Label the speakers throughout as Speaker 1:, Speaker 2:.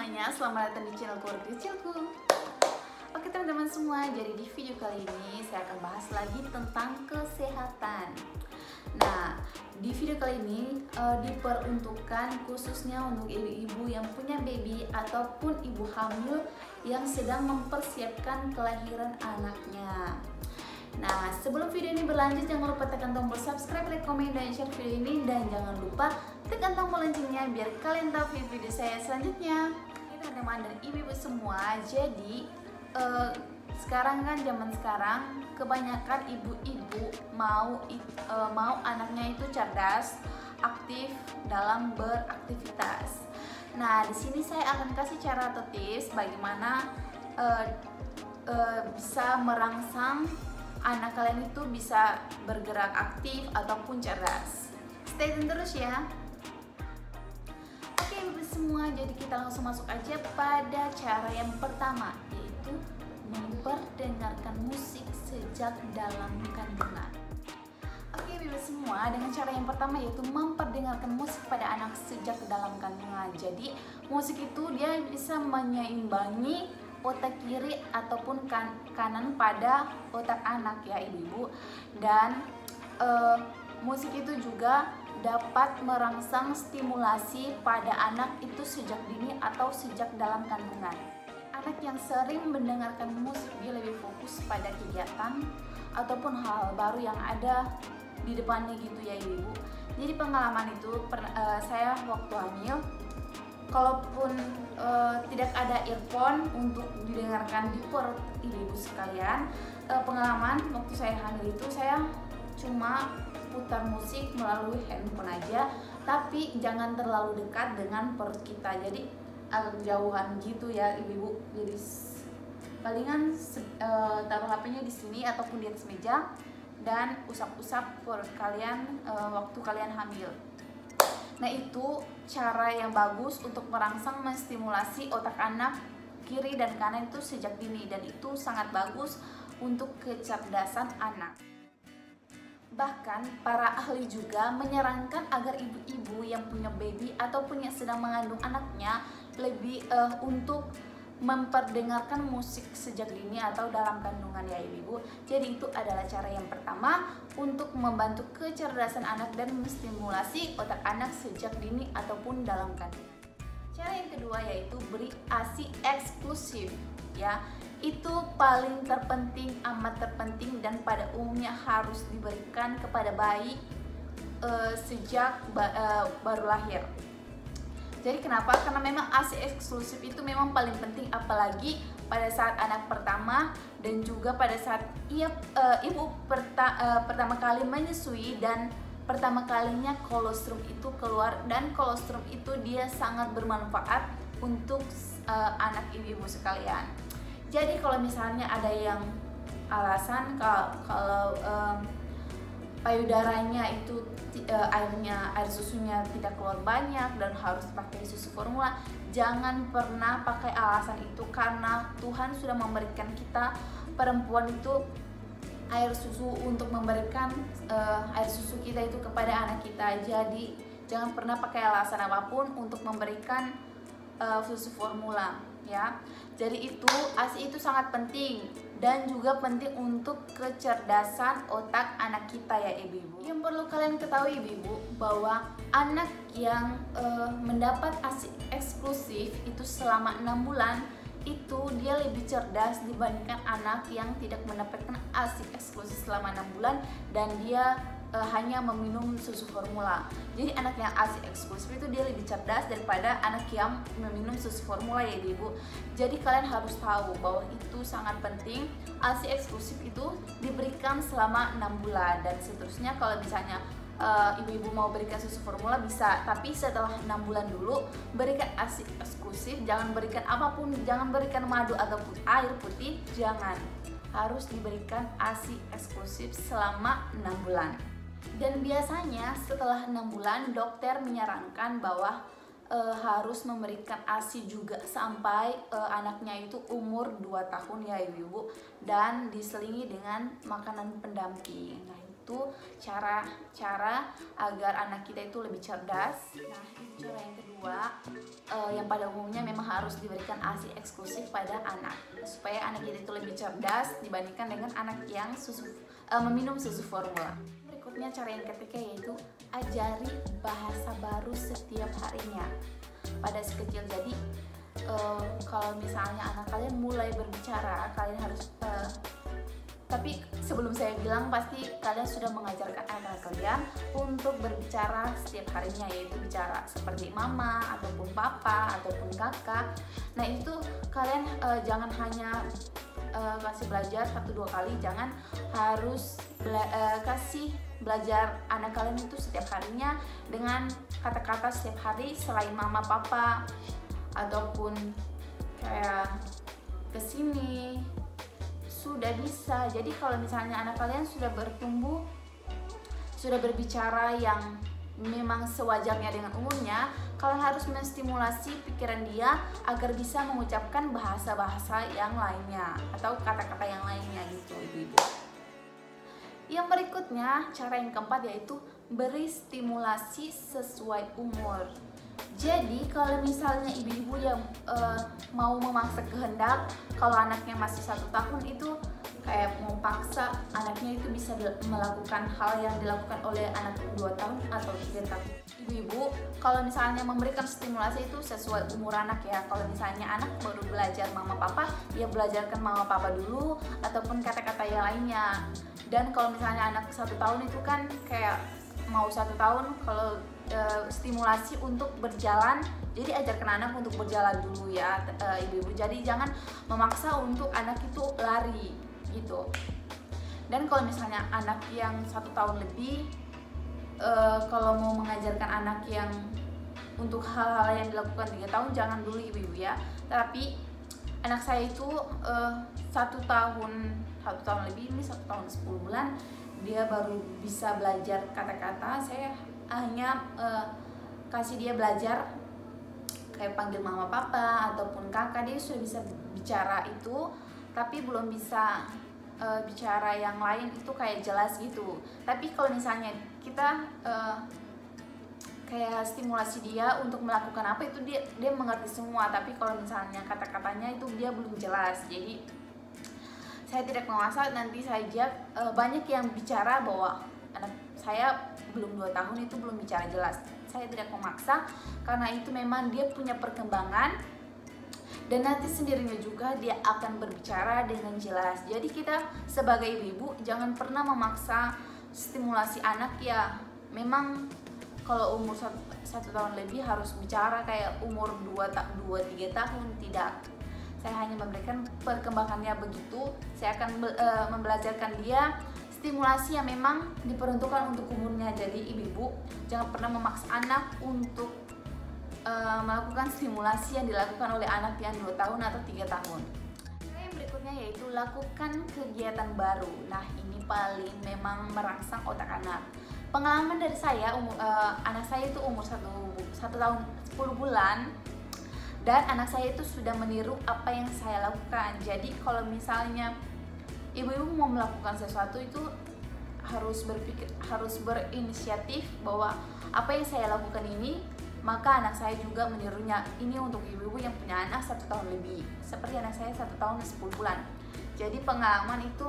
Speaker 1: semuanya, selamat datang di channel keluarga kecilku. Oke teman-teman semua, jadi di video kali ini saya akan bahas lagi tentang kesehatan. Nah, di video kali ini diperuntukkan khususnya untuk ibu-ibu yang punya baby ataupun ibu hamil yang sedang mempersiapkan kelahiran anaknya. Nah, sebelum video ini berlanjut, jangan lupa tekan tombol subscribe, like, komen, dan share video ini. Dan jangan lupa tekan tombol loncengnya biar kalian tahu video saya selanjutnya. Oke teman-teman dan ibu-ibu semua, jadi sekarang kan zaman sekarang kebanyakan ibu-ibu mau anaknya itu cerdas, aktif dalam beraktivitas. Nah, di sini saya akan kasih cara atau tips bagaimana bisa merangsang anak kalian itu bisa bergerak aktif ataupun cerdas. Stay tune terus ya. Oke ibu semua, jadi kita langsung masuk aja pada cara yang pertama, yaitu memperdengarkan musik sejak dalam kandungan. Oke ibu semua, dengan cara yang pertama yaitu memperdengarkan musik pada anak sejak dalam kandungan. Jadi musik itu dia bisa menyeimbangi otak kiri ataupun kanan pada otak anak ya ibu-ibu. Dan musik itu juga dapat merangsang stimulasi pada anak itu sejak dini atau sejak dalam kandungan. Anak yang sering mendengarkan musik dia lebih fokus pada kegiatan ataupun hal baru yang ada di depannya gitu ya ibu-ibu. Jadi pengalaman itu saya waktu hamil, kalaupun tidak ada earphone untuk didengarkan di perut ibu-ibu sekalian, pengalaman waktu saya hamil itu saya cuma putar musik melalui handphone aja, tapi jangan terlalu dekat dengan perut kita, jadi agak jauhan gitu ya ibu-ibu. Jadi palingan taruh HP-nya di sini ataupun di atas meja dan usap-usap perut kalian waktu kalian hamil. Nah, itu cara yang bagus untuk merangsang menstimulasi otak anak kiri dan kanan itu sejak dini, dan itu sangat bagus untuk kecerdasan anak. Bahkan para ahli juga menyarankan agar ibu-ibu yang punya baby ataupun yang sedang mengandung anaknya lebih untuk memperdengarkan musik sejak dini atau dalam kandungan ya ibu-ibu. Jadi itu adalah cara yang pertama untuk membantu kecerdasan anak dan menstimulasi otak anak sejak dini ataupun dalam kandungan. Cara yang kedua yaitu beri ASI eksklusif ya. Itu paling terpenting, amat terpenting, dan pada umumnya harus diberikan kepada bayi sejak baru lahir. Jadi kenapa? Karena memang ASI eksklusif itu memang paling penting, apalagi pada saat anak pertama dan juga pada saat ibu pertama kali menyusui dan pertama kalinya kolostrum itu keluar, dan kolostrum itu dia sangat bermanfaat untuk anak ibu-ibu sekalian. Jadi kalau misalnya ada yang alasan kalau payudaranya itu air susunya tidak keluar banyak dan harus pakai susu formula, jangan pernah pakai alasan itu, karena Tuhan sudah memberikan kita perempuan itu air susu untuk memberikan air susu kita itu kepada anak kita. Jadi jangan pernah pakai alasan apapun untuk memberikan susu formula ya. Jadi itu ASI itu sangat penting dan juga penting untuk kecerdasan otak anak kita ya ibu-ibu. Yang perlu kalian ketahui ibu-ibu, bahwa anak yang mendapat ASI eksklusif itu selama 6 bulan itu dia lebih cerdas dibandingkan anak yang tidak mendapatkan ASI eksklusif selama 6 bulan dan dia hanya meminum susu formula. Jadi anak yang ASI eksklusif itu dia lebih cerdas daripada anak yang meminum susu formula ya ibu. Jadi kalian harus tahu bahwa itu sangat penting. ASI eksklusif itu diberikan selama 6 bulan dan seterusnya. Kalau misalnya ibu-ibu mau berikan susu formula bisa, tapi setelah 6 bulan dulu berikan ASI eksklusif. Jangan berikan apapun, jangan berikan madu ataupun air putih, jangan. Harus diberikan ASI eksklusif selama 6 bulan. Dan biasanya setelah 6 bulan dokter menyarankan bahwa harus memberikan ASI juga sampai anaknya itu umur 2 tahun ya ibu-ibu, dan diselingi dengan makanan pendamping. Nah, yaitu cara agar anak kita itu lebih cerdas. Nah, itu cara yang kedua, yang pada umumnya memang harus diberikan ASI eksklusif pada anak supaya anak kita itu lebih cerdas dibandingkan dengan anak yang meminum susu formula. Berikutnya cara yang ketiga yaitu ajari bahasa baru setiap harinya pada si kecil. Jadi kalau misalnya anak kalian mulai berbicara, kalian harus tapi sebelum saya bilang, pasti kalian sudah mengajarkan anak kalian untuk berbicara setiap harinya, yaitu bicara seperti mama, ataupun papa, ataupun kakak. Nah itu kalian jangan hanya kasih belajar 1-2 kali, jangan harus kasih belajar anak kalian itu setiap harinya dengan kata-kata setiap hari selain mama, papa, ataupun kayak kesini. Sudah bisa. Jadi kalau misalnya anak kalian sudah bertumbuh, sudah berbicara yang memang sewajarnya dengan umurnya, kalian harus menstimulasi pikiran dia agar bisa mengucapkan bahasa-bahasa yang lainnya atau kata-kata yang lainnya gitu, ibu-ibu. Yang berikutnya, cara yang keempat yaitu beri stimulasi sesuai umur. Jadi kalau misalnya ibu-ibu yang mau memaksa kehendak, kalau anaknya masih 1 tahun itu kayak mau paksa anaknya itu bisa melakukan hal yang dilakukan oleh anak 2 tahun atau 3 tahun. Ibu-ibu kalau misalnya memberikan stimulasi itu sesuai umur anak ya. Kalau misalnya anak baru belajar mama papa, ya belajarkan mama papa dulu ataupun kata-kata yang lainnya. Dan kalau misalnya anak 1 tahun itu kan kayak mau 1 tahun, kalau stimulasi untuk berjalan, jadi ajarkan anak untuk berjalan dulu ya ibu-ibu. Jadi jangan memaksa untuk anak itu lari gitu. Dan kalau misalnya anak yang 1 tahun lebih, kalau mau mengajarkan anak yang untuk hal-hal yang dilakukan 3 tahun, jangan dulu ibu-ibu ya. Tapi anak saya itu 1 tahun lebih, ini 1 tahun 10 bulan, dia baru bisa belajar kata-kata. Saya hanya kasih dia belajar kayak panggil mama papa ataupun kakak, dia sudah bisa bicara itu, tapi belum bisa bicara yang lain itu kayak jelas gitu. Tapi kalau misalnya kita kayak stimulasi dia untuk melakukan apa itu, dia mengerti semua. Tapi kalau misalnya kata-katanya itu dia belum jelas, jadi saya tidak memaksa. Nanti saja banyak yang bicara bahwa anak saya belum 2 tahun itu belum bicara jelas. Saya tidak memaksa karena itu memang dia punya perkembangan dan nanti sendirinya juga dia akan berbicara dengan jelas. Jadi kita sebagai ibu-ibu jangan pernah memaksa stimulasi anak ya. Memang kalau umur 1 tahun lebih harus bicara kayak umur 2-3 tahun, tidak. Saya hanya memberikan perkembangannya begitu. Saya akan membelajarkan dia stimulasi yang memang diperuntukkan untuk umurnya. Jadi ibu-ibu jangan pernah memaksa anak untuk melakukan stimulasi yang dilakukan oleh anak yang 2 tahun atau 3 tahun. Yang berikutnya yaitu lakukan kegiatan baru. Nah ini paling memang merangsang otak anak. Pengalaman dari saya, anak saya itu umur 1 tahun 10 bulan dan anak saya itu sudah meniru apa yang saya lakukan. Jadi kalau misalnya ibu-ibu mau melakukan sesuatu itu harus berpikir, harus berinisiatif bahwa apa yang saya lakukan ini, maka anak saya juga menirunya. Ini untuk ibu-ibu yang punya anak 1 tahun lebih, seperti anak saya 1 tahun 10 bulan. Jadi pengalaman itu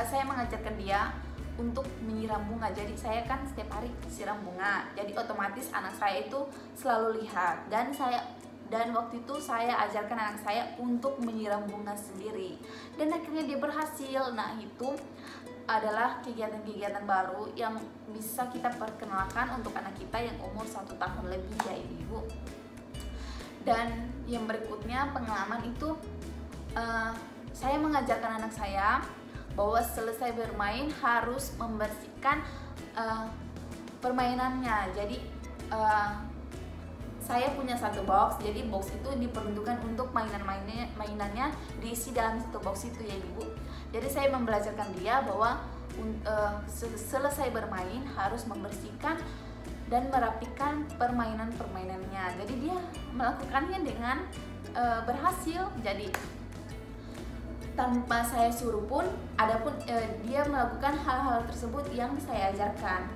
Speaker 1: saya mengajarkan dia untuk menyiram bunga. Jadi saya kan setiap hari siram bunga, jadi otomatis anak saya itu selalu lihat. Dan waktu itu saya ajarkan anak saya untuk menyiram bunga sendiri dan akhirnya dia berhasil. Nah itu adalah kegiatan-kegiatan baru yang bisa kita perkenalkan untuk anak kita yang umur 1 tahun lebih ya ibu. Dan yang berikutnya pengalaman itu saya mengajarkan anak saya bahwa selesai bermain harus membersihkan permainannya. Jadi saya punya 1 box, jadi box itu diperuntukkan untuk mainannya diisi dalam 1 box itu ya ibu. Jadi saya membelajarkan dia bahwa selesai bermain harus membersihkan dan merapikan permainannya. Jadi dia melakukannya dengan berhasil. Jadi tanpa saya suruh pun, dia melakukan hal-hal tersebut yang saya ajarkan.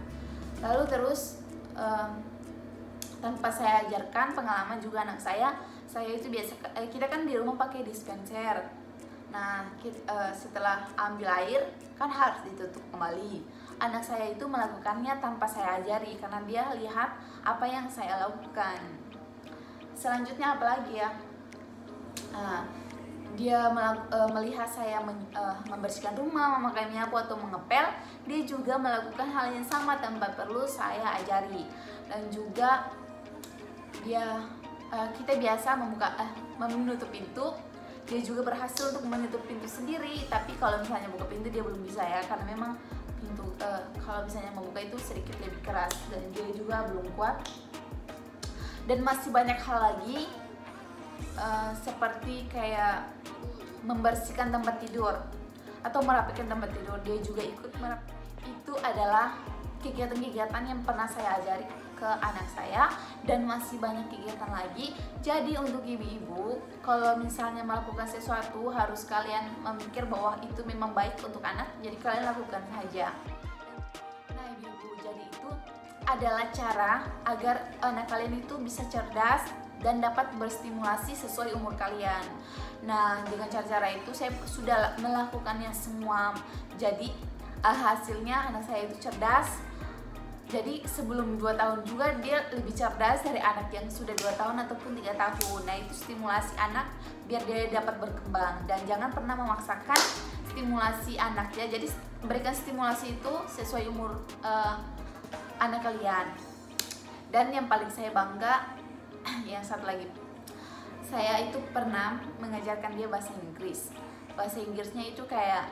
Speaker 1: Lalu terus tanpa saya ajarkan, pengalaman juga anak saya itu biasa, kita kan di rumah pakai dispenser. Nah, setelah ambil air kan harus ditutup kembali. Anak saya itu melakukannya tanpa saya ajari karena dia lihat apa yang saya lakukan. Selanjutnya apalagi ya? Dia melihat saya membersihkan rumah, memakai menyapu atau mengepel. Dia juga melakukan hal yang sama tanpa perlu saya ajari. Dan juga kita biasa menutup pintu. Dia juga berhasil untuk menutup pintu sendiri. Tapi kalau misalnya buka pintu dia belum bisa ya, karena memang pintu kalau misalnya membuka itu sedikit lebih keras dan dia juga belum kuat. Dan masih banyak hal lagi, seperti kayak membersihkan tempat tidur atau merapikan tempat tidur. Dia juga ikut itu adalah kegiatan-kegiatan yang pernah saya ajari ke anak saya, dan masih banyak kegiatan lagi. Jadi untuk ibu-ibu, kalau misalnya melakukan sesuatu harus kalian memikir bahwa itu memang baik untuk anak, jadi kalian lakukan saja. Nah ibu-ibu, jadi itu adalah cara agar anak kalian itu bisa cerdas dan dapat berstimulasi sesuai umur kalian. Nah, dengan cara-cara itu saya sudah melakukannya semua. Jadi hasilnya anak saya itu cerdas. Jadi sebelum 2 tahun juga dia lebih cerdas dari anak yang sudah 2 tahun ataupun 3 tahun. Nah, itu stimulasi anak biar dia dapat berkembang, dan jangan pernah memaksakan stimulasi anak ya. Jadi berikan stimulasi itu sesuai umur anak kalian. Dan yang paling saya bangga, yang satu lagi, saya itu pernah mengajarkan dia bahasa Inggris. Bahasa Inggrisnya itu kayak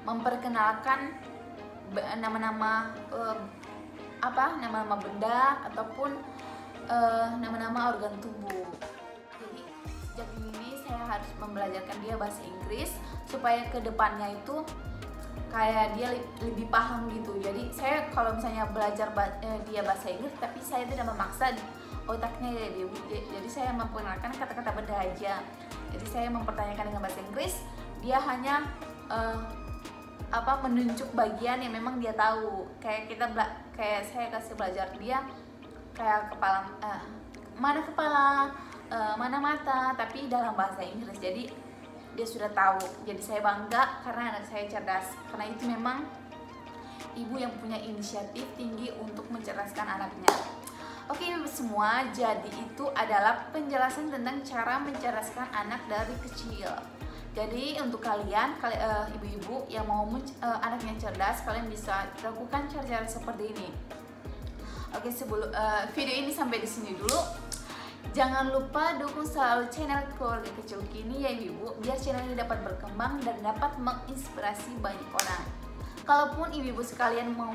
Speaker 1: memperkenalkan nama-nama nama-nama benda ataupun nama-nama organ tubuh. Jadi sejak ini saya harus membelajarkan dia bahasa Inggris supaya kedepannya itu kayak dia lebih paham gitu. Jadi saya kalau misalnya belajar dia bahasa Inggris, tapi saya tidak memaksa otaknya ya ibu. Jadi saya memperkenalkan kata-kata benda aja. Jadi saya mempertanyakan dengan bahasa Inggris, dia hanya menunjuk bagian yang memang dia tahu. Kayak kayak saya kasih belajar dia kayak kepala, mana kepala, mana mata, tapi dalam bahasa Inggris. Jadi dia sudah tahu. Jadi saya bangga karena anak saya cerdas. Karena itu memang ibu yang punya inisiatif tinggi untuk mencerdaskan anaknya. Oke ibu semua, jadi itu adalah penjelasan tentang cara mencerdaskan anak dari kecil. Jadi untuk kalian ibu-ibu yang mau anaknya cerdas, kalian bisa lakukan cara-cara seperti ini. Oke, sebelum video ini sampai di sini dulu. Jangan lupa dukung selalu channel Keluarga Kecil Kini ya ibu, biar channel ini dapat berkembang dan dapat menginspirasi banyak orang. Kalaupun ibu-ibu sekalian mau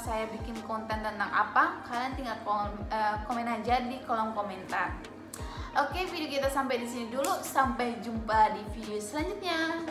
Speaker 1: saya bikin konten tentang apa, kalian tinggal komen aja di kolom komentar. Oke, video kita sampai di sini dulu. Sampai jumpa di video selanjutnya.